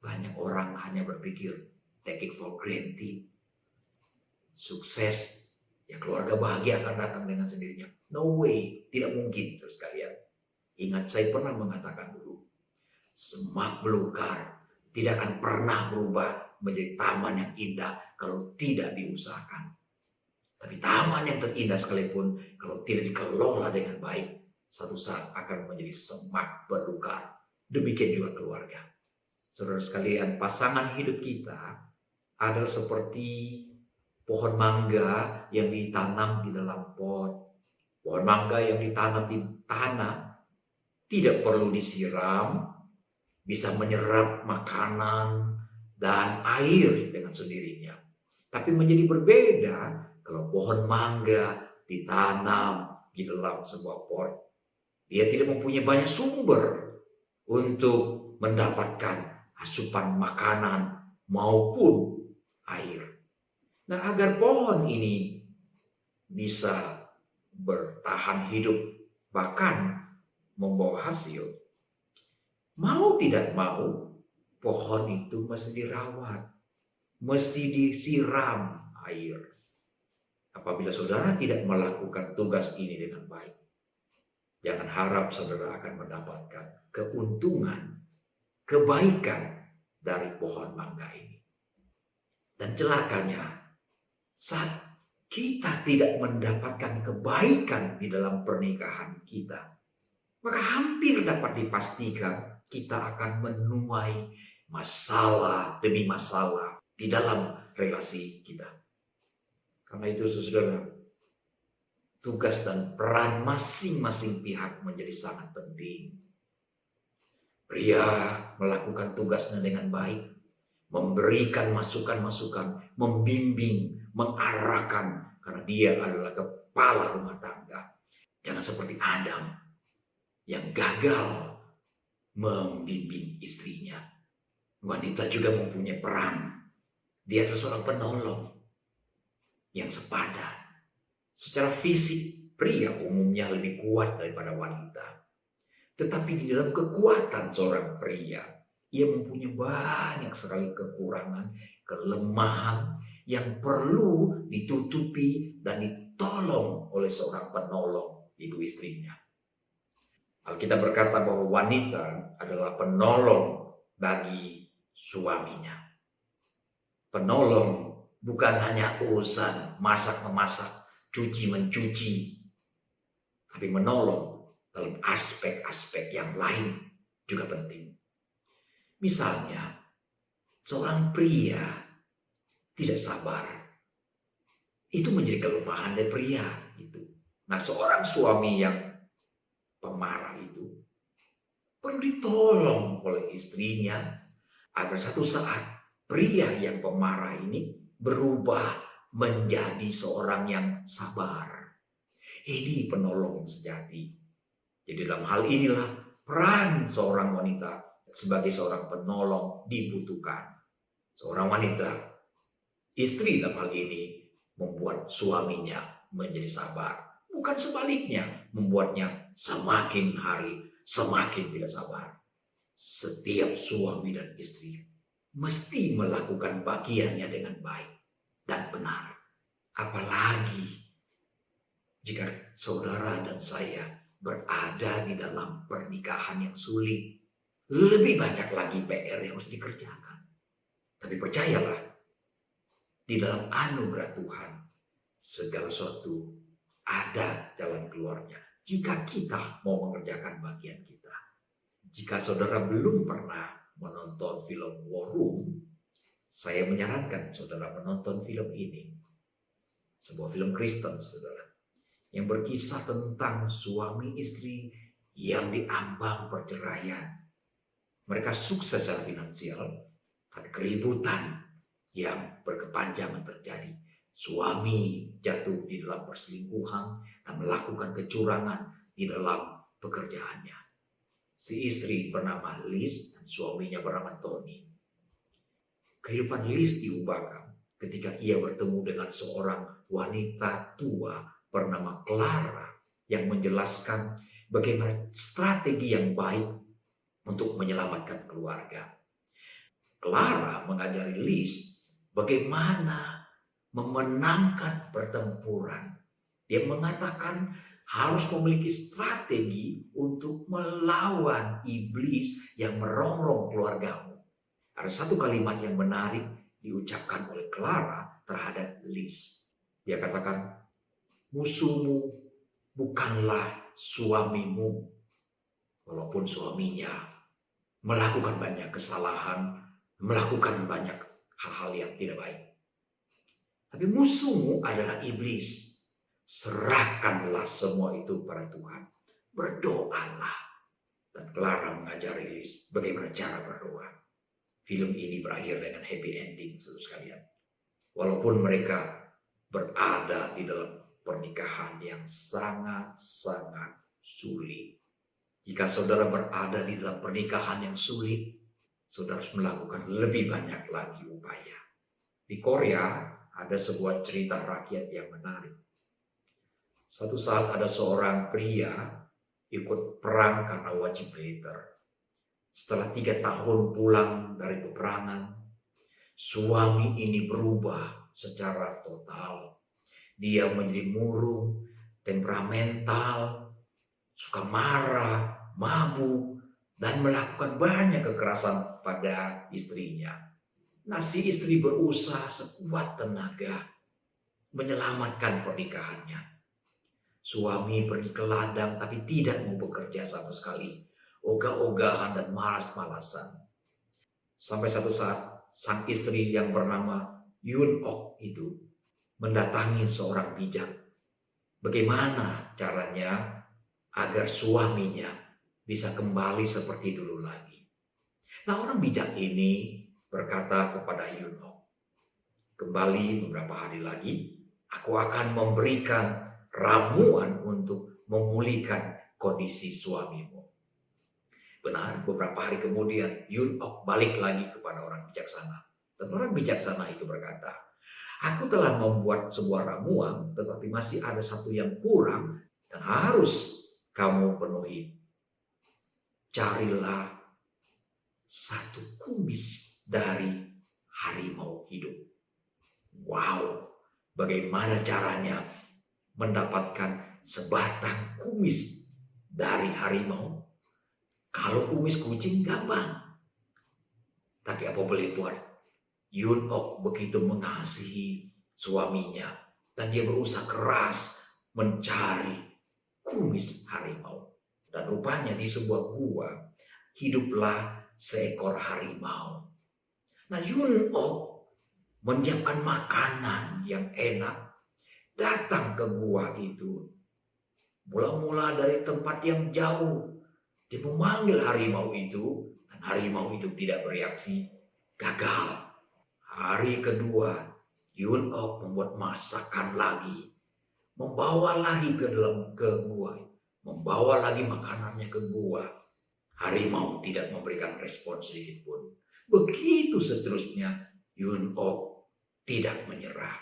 Banyak orang hanya berpikir take it for granted. Sukses, ya keluarga bahagia akan datang dengan sendirinya. No way, tidak mungkin terus kalian. Ingat saya pernah mengatakan dulu, semak belukar tidak akan pernah berubah menjadi taman yang indah kalau tidak diusahakan. Tapi taman yang terindah sekalipun kalau tidak dikelola dengan baik, satu saat akan menjadi semak belukar. Demikian juga keluarga. Saudara sekalian, pasangan hidup kita adalah seperti pohon mangga yang ditanam di dalam pot. Pohon mangga yang ditanam di tanah tidak perlu disiram, bisa menyerap makanan dan air dengan sendirinya. Tapi menjadi berbeda kalau pohon mangga ditanam di dalam sebuah pot. Dia tidak mempunyai banyak sumber untuk mendapatkan asupan makanan maupun air. Nah, agar pohon ini bisa bertahan hidup bahkan membawa hasil, mau tidak mau pohon itu mesti dirawat, mesti disiram air. Apabila saudara tidak melakukan tugas ini dengan baik, jangan harap saudara akan mendapatkan keuntungan, kebaikan dari pohon mangga ini. Dan celakanya, saat kita tidak mendapatkan kebaikan di dalam pernikahan kita, maka hampir dapat dipastikan kita akan menuai masalah demi masalah di dalam relasi kita. Karena itu saudara, tugas dan peran masing-masing pihak menjadi sangat penting. Pria melakukan tugasnya dengan baik, memberikan masukan-masukan, membimbing, mengarahkan, karena dia adalah kepala rumah tangga. Jangan seperti Adam yang gagal membimbing istrinya. Wanita juga mempunyai peran. Dia adalah seorang penolong yang sepadan. Secara fisik, pria umumnya lebih kuat daripada wanita. Tetapi di dalam kekuatan seorang pria, ia mempunyai banyak sekali kekurangan, kelemahan yang perlu ditutupi dan ditolong oleh seorang penolong, itu istrinya. Alkitab berkata bahwa wanita adalah penolong bagi suaminya. Penolong bukan hanya urusan masak-memasak, cuci-mencuci, tapi menolong dalam aspek-aspek yang lain juga penting. Misalnya, seorang pria tidak sabar. Itu menjadi kelemahan dari pria itu. Nah, seorang suami yang pemarah itu perlu ditolong oleh istrinya agar satu saat pria yang pemarah ini berubah menjadi seorang yang sabar. Ini penolong sejati. Jadi dalam hal inilah peran seorang wanita sebagai seorang penolong dibutuhkan. Seorang wanita, istri dalam hal ini, membuat suaminya menjadi sabar. Bukan sebaliknya, membuatnya semakin hari semakin tidak sabar. Setiap suami dan istri mesti melakukan bagiannya dengan baik dan benar. Apalagi jika saudara dan saya berada di dalam pernikahan yang sulit. Lebih banyak lagi PR yang harus dikerjakan. Tapi percayalah, di dalam anugerah Tuhan, segala sesuatu ada jalan keluarnya. Jika kita mau mengerjakan bagian kita. Jika saudara belum pernah menonton film War Room, saya menyarankan saudara menonton film ini. Sebuah film Kristen, saudara. Yang berkisah tentang suami istri yang diambang perceraian. Mereka sukses secara finansial, tapi keributan yang berkepanjangan terjadi. Suami jatuh di dalam perselingkuhan dan melakukan kecurangan di dalam pekerjaannya. Si istri bernama Liz dan suaminya bernama Tony. Kehidupan Liz diubahkan ketika ia bertemu dengan seorang wanita tua bernama Clara yang menjelaskan bagaimana strategi yang baik untuk menyelamatkan keluarga. Clara mengajari Liz bagaimana memenangkan pertempuran. Dia mengatakan harus memiliki strategi untuk melawan iblis yang merongrong keluargamu. Ada satu kalimat yang menarik diucapkan oleh Clara terhadap Liz. Dia katakan, musuhmu bukanlah suamimu. Walaupun suaminya melakukan banyak kesalahan, melakukan banyak hal-hal yang tidak baik. Tapi musuhmu adalah iblis. Serahkanlah semua itu pada Tuhan. Berdoalah. Dan Clara mengajari Liz bagaimana cara berdoa. Film ini berakhir dengan happy ending, saudara sekalian. Walaupun mereka berada di dalam pernikahan yang sangat-sangat sulit. Jika saudara berada di dalam pernikahan yang sulit, saudara harus melakukan lebih banyak lagi upaya. Di Korea ada sebuah cerita rakyat yang menarik. Suatu saat ada seorang pria ikut perang karena wajib militer. Setelah 3 tahun pulang dari peperangan, suami ini berubah secara total. Dia menjadi murung, temperamental, suka marah, mabuk, dan melakukan banyak kekerasan pada istrinya. Nah, si istri berusaha sekuat tenaga menyelamatkan pernikahannya. Suami pergi ke ladang tapi tidak mau bekerja sama sekali. Ogah-ogahan dan malas-malasan. Sampai satu saat sang istri yang bernama Yun Ok itu mendatangi seorang bijak. Bagaimana caranya agar suaminya bisa kembali seperti dulu lagi. Nah, orang bijak ini berkata kepada Yun Ok, kembali beberapa hari lagi, aku akan memberikan ramuan untuk memulihkan kondisi suamimu. Benar, beberapa hari kemudian Yun Ok balik lagi kepada orang bijaksana. Dan orang bijaksana itu berkata, aku telah membuat sebuah ramuan, tetapi masih ada satu yang kurang dan harus kamu penuhi. Carilah satu kumis dari harimau hidup. Wow, bagaimana caranya mendapatkan sebatang kumis dari harimau? Kalau kumis kucing gampang. Tapi apa boleh buat? Yun Ok begitu mengasihi suaminya dan dia berusaha keras mencari kumis harimau. Dan rupanya di sebuah gua hiduplah seekor harimau. Nah, Yun Ok menyiapkan makanan yang enak, datang ke gua itu. Mula-mula dari tempat yang jauh, dia memanggil harimau itu, dan harimau itu tidak bereaksi, gagal. Hari kedua, Yun Ok membuat masakan lagi, membawa lagi ke gua, membawa lagi makanannya ke gua. Harimau tidak memberikan respon sedikit pun. Begitu seterusnya, Yun Ok tidak menyerah.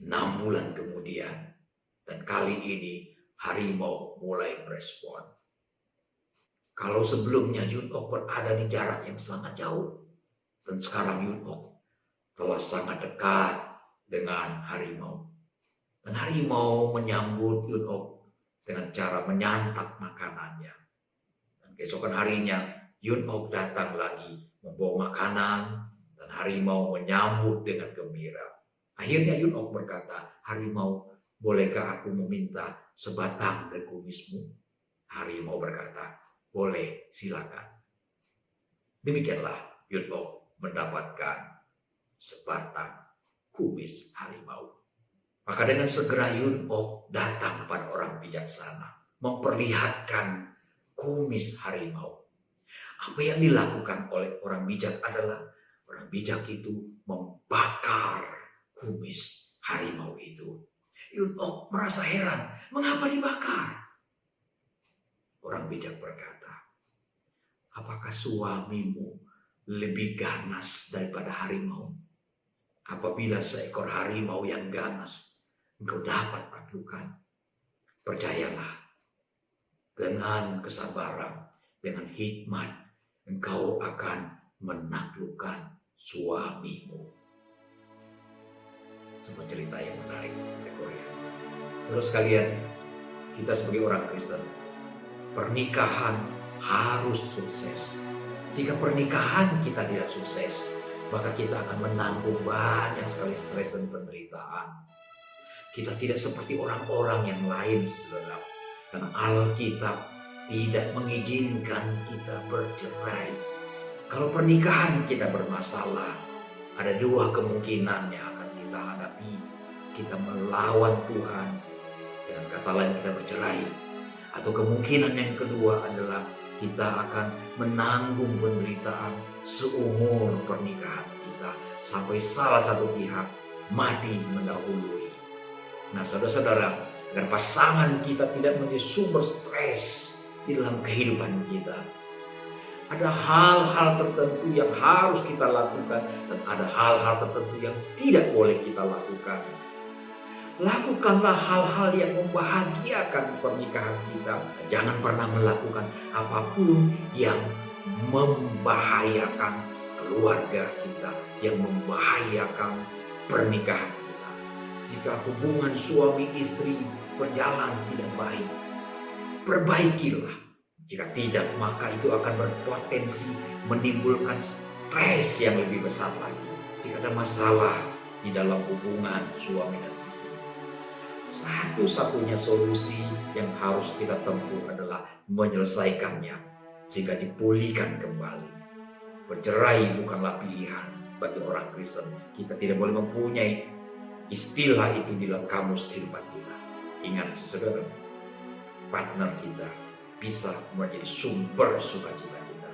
6 bulan kemudian, dan kali ini harimau mulai merespon. Kalau sebelumnya Yun Ok berada di jarak yang sangat jauh, dan sekarang Yun Ok telah sangat dekat dengan harimau. Dan harimau menyambut Yun Ok dengan cara menyantap makanannya. Dan keesokan harinya Yun Ok datang lagi membawa makanan, dan harimau menyambut dengan gembira. Akhirnya Yun Ok berkata, harimau, bolehkah aku meminta sebatang dari kumismu? Harimau berkata, boleh, silakan. Demikianlah Yun Ok mendapatkan sebatang kumis harimau. Maka dengan segera Yun Ok datang kepada orang bijaksana, memperlihatkan kumis harimau. Apa yang dilakukan oleh orang bijak adalah orang bijak itu membakar kumis harimau itu. Yun Ok merasa heran, mengapa dibakar? Orang bijak berkata, apakah suamimu lebih ganas daripada harimau? apabila seekor harimau yang ganas engkau dapat taklukkan. Percayalah, dengan kesabaran, dengan hikmat, engkau akan menaklukkan suamimu. Sebuah cerita yang menarik dari Korea. Saudara sekalian, kita sebagai orang Kristen, pernikahan harus sukses. Jika pernikahan kita tidak sukses, maka kita akan menanggung banyak sekali stres dan penderitaan. Kita tidak seperti orang-orang yang lain, saudara. Karena Alkitab tidak mengizinkan kita bercerai. Kalau pernikahan kita bermasalah, ada dua kemungkinan yang akan kita hadapi. Kita melawan Tuhan, dengan kata lain kita bercerai. Atau kemungkinan yang kedua adalah kita akan menanggung penderitaan seumur pernikahan kita sampai salah satu pihak mati mendahului. Nah, saudara-saudara, agar pasangan kita tidak menjadi sumber stres di dalam kehidupan kita, ada hal-hal tertentu yang harus kita lakukan dan ada hal-hal tertentu yang tidak boleh kita lakukan. Lakukanlah hal-hal yang membahagiakan pernikahan kita. Jangan pernah melakukan apapun yang membahayakan keluarga kita, yang membahayakan pernikahan kita. Jika hubungan suami istri berjalan tidak baik, perbaikilah. Jika tidak, maka itu akan berpotensi menimbulkan stres yang lebih besar lagi. Jika ada masalah di dalam hubungan suami dan istri, satu-satunya solusi yang harus kita tempuh adalah menyelesaikannya sehingga dipulihkan kembali. Bercerai bukanlah pilihan bagi orang Kristen. Kita tidak boleh mempunyai istilah itu di dalam kamus kehidupan kita. Ingat, saudara, partner kita bisa menjadi sumber sukacita kita,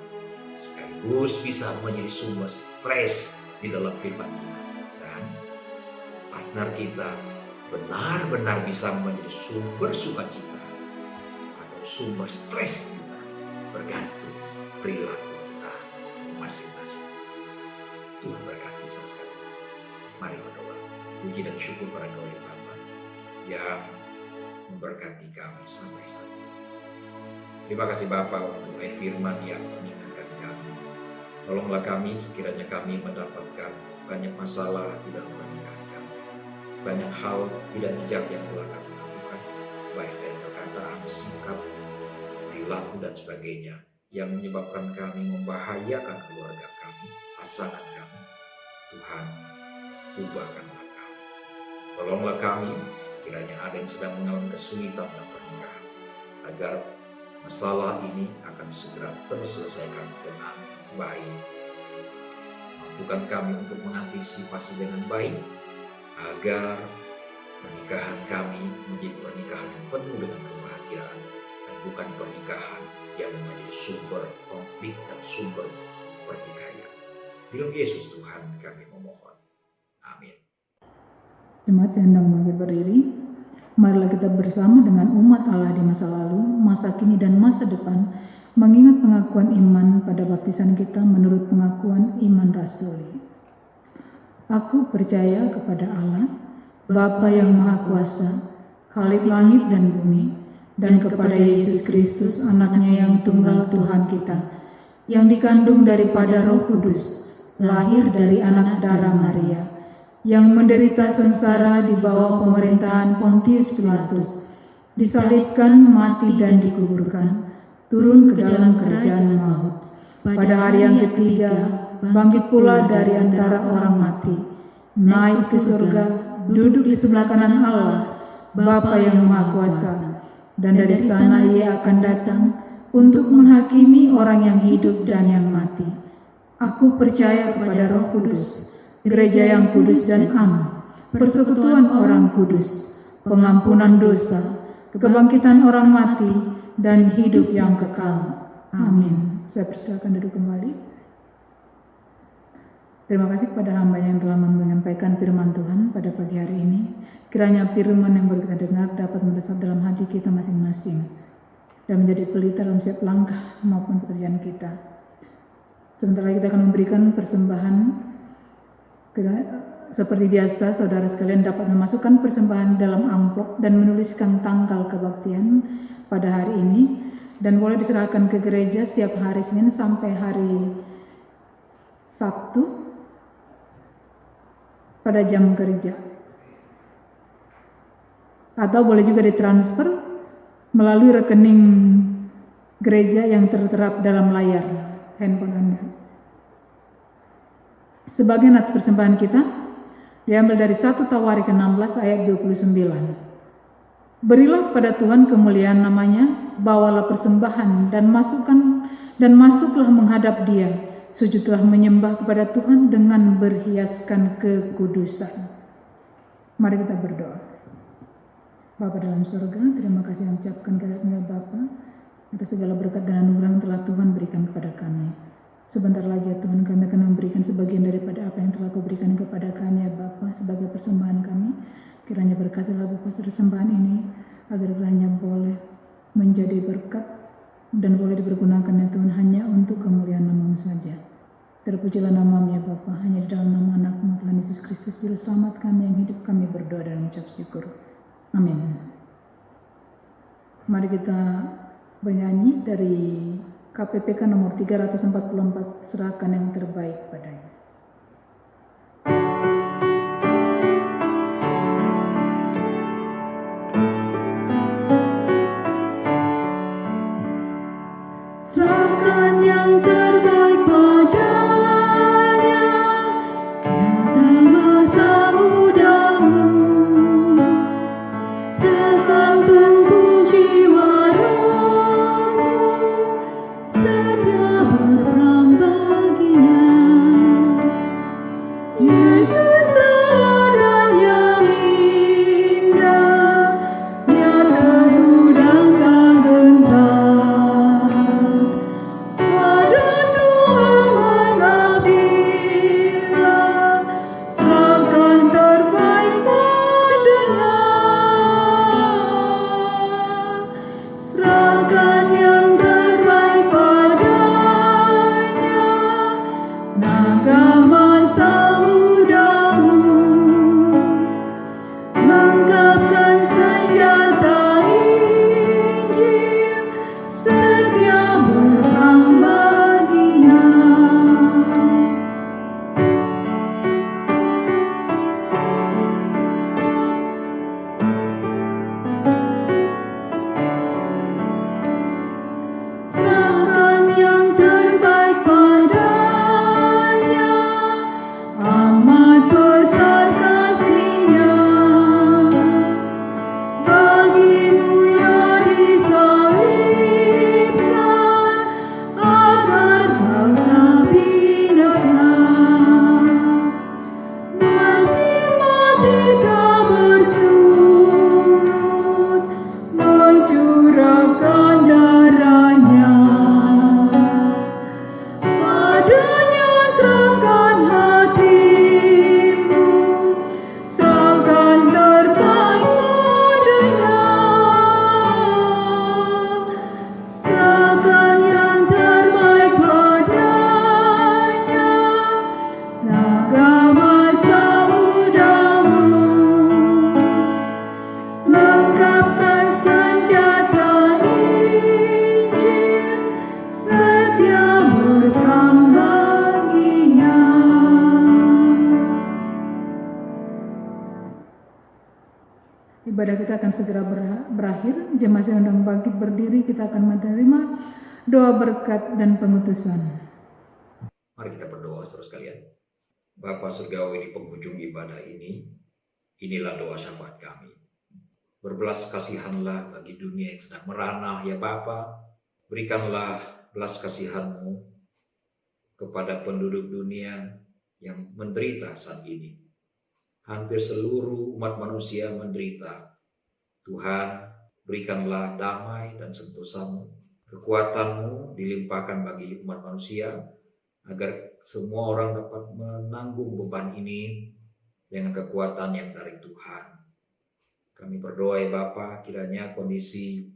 sekaligus bisa menjadi sumber stres di dalam kehidupan kita. Dan partner kita benar-benar bisa menjadi sumber sukacita atau sumber stres kita, bergantung perilaku kita masing-masing. Tuhan berkati sekali. Mari berdoa. Puji dan syukur pada Engkau ya Bapa yang memberkati kami sampai saat ini. Terima kasih Bapa untuk firman yang mengingatkan kami. Tolonglah kami sekiranya kami mendapatkan banyak masalah di dalam pernikahan kami. Banyak hal tidak bijak yang telah kami lakukan, baik dari perkataan, sikap, perilaku dan sebagainya, yang menyebabkan kami membahayakan keluarga kami, pasangan kami. Tuhan, ubahkanlah kami. Tolonglah kami sekiranya ada yang sedang mengalami kesulitan dalam pernikahan, agar masalah ini akan segera terselesaikan dengan baik. Mampukan kami untuk mengantisipasi dengan baik, agar pernikahan kami menjadi pernikahan yang penuh dengan kebahagiaan dan bukan pernikahan yang menjadi sumber konflik dan sumber pertikaian. Di dalam Yesus Tuhan kami memohon. Amin. Jemaat yang hendak bangkit berdiri, marilah kita bersama dengan umat Allah di masa lalu, masa kini dan masa depan, mengingat pengakuan iman pada baptisan kita menurut pengakuan iman rasuli. Aku percaya kepada Allah, Bapa yang Maha Kuasa, Khalik langit dan bumi, dan kepada Yesus Kristus, anaknya yang tunggal Tuhan kita, yang dikandung daripada Roh Kudus, lahir dari anak darah Maria, yang menderita sengsara di bawah pemerintahan Pontius Pilatus, disalibkan, mati dan dikuburkan, turun ke dalam kerajaan maut. Pada hari yang ketiga, bangkit pula dari antara orang mati, naik ke surga, duduk di sebelah kanan Allah, Bapa yang Maha Kuasa, dan dari sana Ia akan datang untuk menghakimi orang yang hidup dan yang mati. Aku percaya kepada Roh Kudus, gereja yang kudus dan am, persekutuan orang kudus, pengampunan dosa, kebangkitan orang mati, dan hidup yang kekal. Amin. Saya persilakan duduk kembali. Terima kasih kepada hamba yang telah menyampaikan firman Tuhan pada pagi hari ini. Kiranya firman yang baru kita dengar dapat meresap dalam hati kita masing-masing dan menjadi pelita dalam setiap langkah maupun pekerjaan kita. Sebentar lagi kita akan memberikan persembahan seperti biasa, saudara sekalian dapat memasukkan persembahan dalam amplop dan menuliskan tanggal kebaktian pada hari ini, dan boleh diserahkan ke gereja setiap hari Senin sampai hari Sabtu pada jam kerja. Atau boleh juga ditransfer melalui rekening gereja yang tertera dalam layar handphone Anda. Sebagian atas persembahan kita diambil dari 1 Tawarik ke-16 ayat 29. Berilah kepada Tuhan kemuliaan namanya, bawalah persembahan dan masuklah menghadap Dia. Sujudlah menyembah kepada Tuhan dengan berhiaskan kekudusan. Mari kita berdoa. Bapa dalam surga, terima kasih yang ucapkan kehadirat Bapa atas segala berkat dan anugerah yang telah Tuhan berikan kepada kami. Sebentar lagi ya Tuhan, kami akan memberikan sebagian daripada apa yang telah Kau berikan kepada kami ya Bapa sebagai persembahan kami. Kiranya berkatilah Bapa persembahan ini, agar kiranya boleh menjadi berkat dan boleh dipergunakan ya Tuhan hanya untuk kemuliaan nama-Mu saja. Terpujilah nama-Mu ya Bapa, hanya di dalam nama anak-Mu Tuhan Yesus Kristus Juru Selamat kami yang hidup, kami berdoa dan mengucap syukur. Amin. Mari kita bernyanyi dari KPPK nomor 344, serahkan yang terbaik padanya. Serahkan yang terbaik padanya, beragam masa mudamu. Serahkan tubuh jiwa rohmu, setia berperang baginya. Yesus teladan yang indah, Dia teguh dan tak gentar. Pada Tuhan mengabdilah, serahkan terbaik padanya. Serahkan yang terbaik padanya, naga masa mudamu. Lengkapkan senjata Injil, setia berperang baginya. Serahkan yang terbaik padanya, amat besar kasih-Nya. Bagimu Ia disalibkan, agar kau tak binasa. Meski mati tak bersungut, mencurahkan darahnya. Padanya serahkan hatimu, serahkan terbaik padanya. Serahkan yang terbaik padanya, naga masa mudamu. Lengkapkan senjata Injil, setia berperang baginya. Ibadah kita akan segera berakhir. Jemaat yang sedang bangkit berdiri, kita akan menerima doa berkat dan pengutusan. Mari kita berdoa saudara sekalian. Bapa surgawi, di penghujung ibadah ini, inilah doa syafaat kami. Berbelas kasihanlah bagi dunia yang sedang merana ya Bapa. Berikanlah belas kasihan-Mu kepada penduduk dunia yang menderita saat ini. Hampir seluruh umat manusia menderita. Tuhan, berikanlah damai dan sentosa-Mu. Kekuatan-Mu dilimpahkan bagi umat manusia, agar semua orang dapat menanggung beban ini dengan kekuatan yang dari Tuhan. Kami berdoa ya Bapa, kiranya kondisi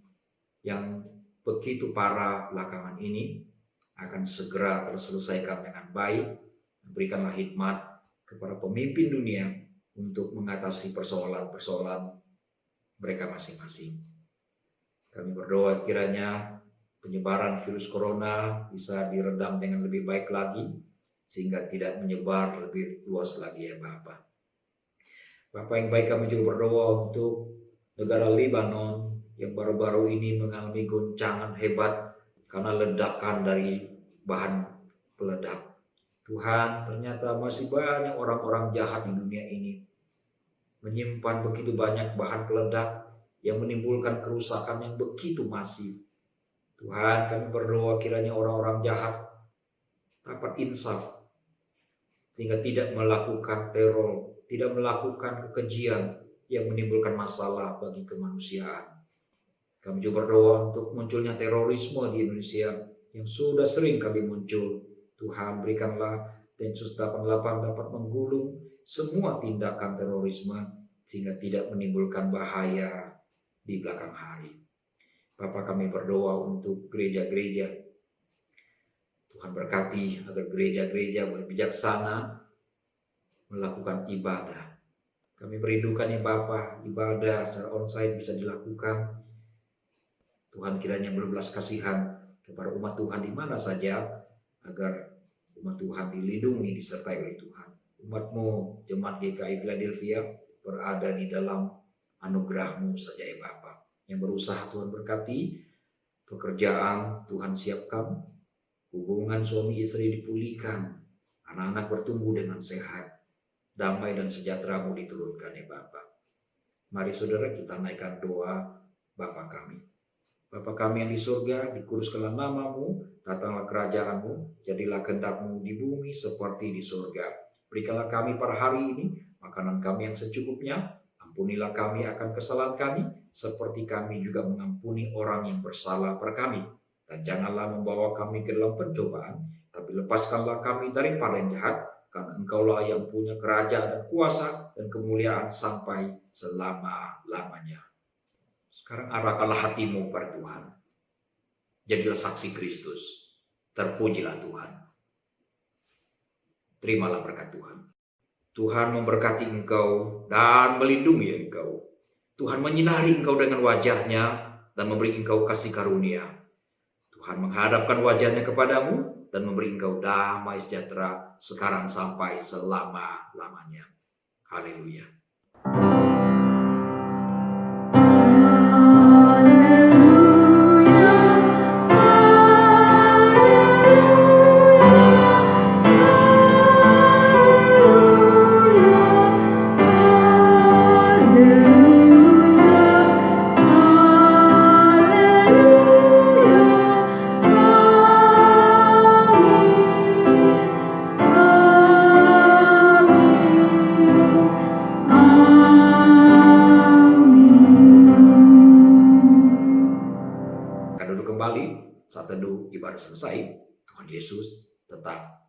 yang begitu parah belakangan ini akan segera terselesaikan dengan baik. Berikanlah hikmat kepada pemimpin dunia untuk mengatasi persoalan-persoalan mereka masing-masing. Kami berdoa kiranya penyebaran virus corona bisa diredam dengan lebih baik lagi, sehingga tidak menyebar lebih luas lagi ya Bapa. Bapa yang baik, kami juga berdoa untuk negara Lebanon yang baru-baru ini mengalami goncangan hebat karena ledakan dari bahan peledak. Tuhan, ternyata masih banyak orang-orang jahat di dunia ini menyimpan begitu banyak bahan peledak yang menimbulkan kerusakan yang begitu masif. Tuhan, kami berdoa kiranya orang-orang jahat dapat insaf sehingga tidak melakukan teror, tidak melakukan kekejian yang menimbulkan masalah bagi kemanusiaan. Kami juga berdoa untuk munculnya terorisme di Indonesia yang sudah sering kali muncul. Tuhan, berikanlah Densus 88 dapat menggulung semua tindakan terorisme sehingga tidak menimbulkan bahaya di belakang hari. Bapa, kami berdoa untuk gereja-gereja. Tuhan berkati agar gereja-gereja boleh bijaksana melakukan ibadah. Kami merindukan ya Bapa, ibadah secara onsite bisa dilakukan. Tuhan, kiranya berbelas kasihan kepada umat Tuhan di mana saja, agar umat Tuhan dilindungi, disertai oleh Tuhan. Umat-Mu, Jemaat GKI Philadelphia, berada di dalam anugerah-Mu saja ya Bapa. Yang berusaha Tuhan berkati, pekerjaan Tuhan siapkan, hubungan suami istri dipulihkan, anak-anak bertumbuh dengan sehat, damai dan sejahtera-Mu diturunkan ya Bapa. Mari saudara kita naikkan doa Bapa kami. Bapa kami yang di surga, dikuduskanlah nama-Mu, datanglah kerajaan-Mu, jadilah kehendak-Mu di bumi seperti di surga. Berikanlah kami pada hari ini makanan kami yang secukupnya, ampunilah kami akan kesalahan kami, seperti kami juga mengampuni orang yang bersalah pada kami. Dan janganlah membawa kami ke dalam pencobaan, tapi lepaskanlah kami daripada yang jahat, karena Engkaulah yang punya kerajaan dan kuasa dan kemuliaan sampai selama-lamanya. Sekarang arahkanlah hatimu pada Tuhan. Jadilah saksi Kristus. Terpujilah Tuhan. Terimalah berkat Tuhan. Tuhan memberkati engkau dan melindungi engkau. Tuhan menyinari engkau dengan wajahnya dan memberi engkau kasih karunia. Tuhan menghadapkan wajahnya kepadamu dan memberi engkau damai sejahtera sekarang sampai selama-lamanya. Haleluya. Saat teduh ibadah selesai, Tuhan Yesus tetap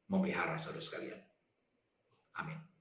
memelihara saudara sekalian. Amin.